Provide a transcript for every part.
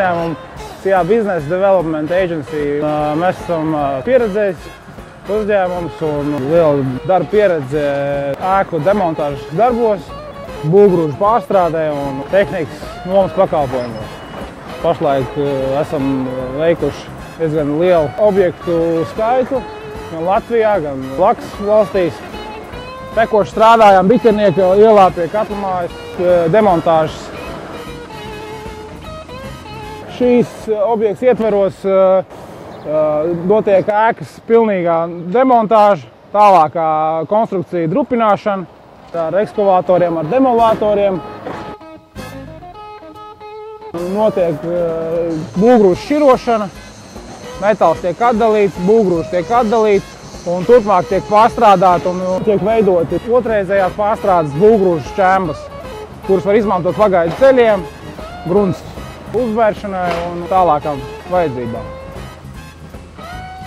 uzņēmumu SIA Business Development Agency. Mēs esam pieredzējis uzņēmums un liela darba pieredze ēku demontāžas darbos, būvgrūžu pārstrādē un tehnikas nomas pakalpojumos. Pašlaik esam veikuši diezgan lielu objektu skaitu gan Latvijā, gan blakus valstīs. Tekoši strādājām Biķernieka ielā pie katlamājas demontāžas. Šīs objekts ietveros notiek ēkas pilnīgā demontāža, tālākā konstrukcija drupināšana ar ekskavatoriem, ar demolatoriem. Notiek būvgrūžu šķirošana, metāls tiek atdalīts, būvgrūžs tiek atdalīts un turpmāk tiek pārstrādāti un tiek veidoti otrreizējās pārstrādes būvgrūžu šķembas, kuras var izmantot pagaidu ceļiem, grunts uzvēršanai un tālākām vajadzībām.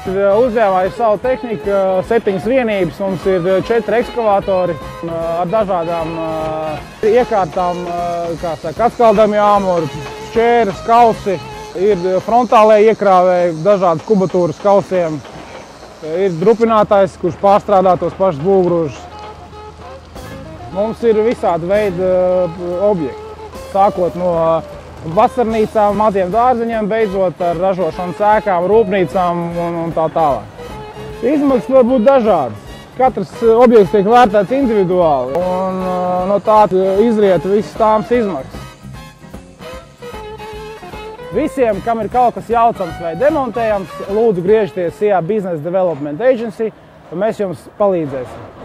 Uzņēmumā ir sava tehnika, 7 vienības, mums ir 4 ekskavatori ar dažādām iekārtām, kā saka, atskaldami āmuri, šķēres, kausi, ir frontālē iekrāvēji, dažādas kubatūras kausiem, ir drupinātājs, kurš pārstrādā tos pašus būvgrūžus. Mums ir visādi veidi objekti, sākot no vasarnīcām, maziem dārzeņiem, beidzot ar ražošanas ēkām, rūpnīcām un tā tālāk. Izmaksas var būt dažādas. Katrs objekts tiek vērtēts individuāli un no tā izriet visas tāmas izmaksas. Visiem, kam ir kaut kas jaucams vai demontējams, lūdzu griežties SIA Business Development Agency, un mēs jums palīdzēsim.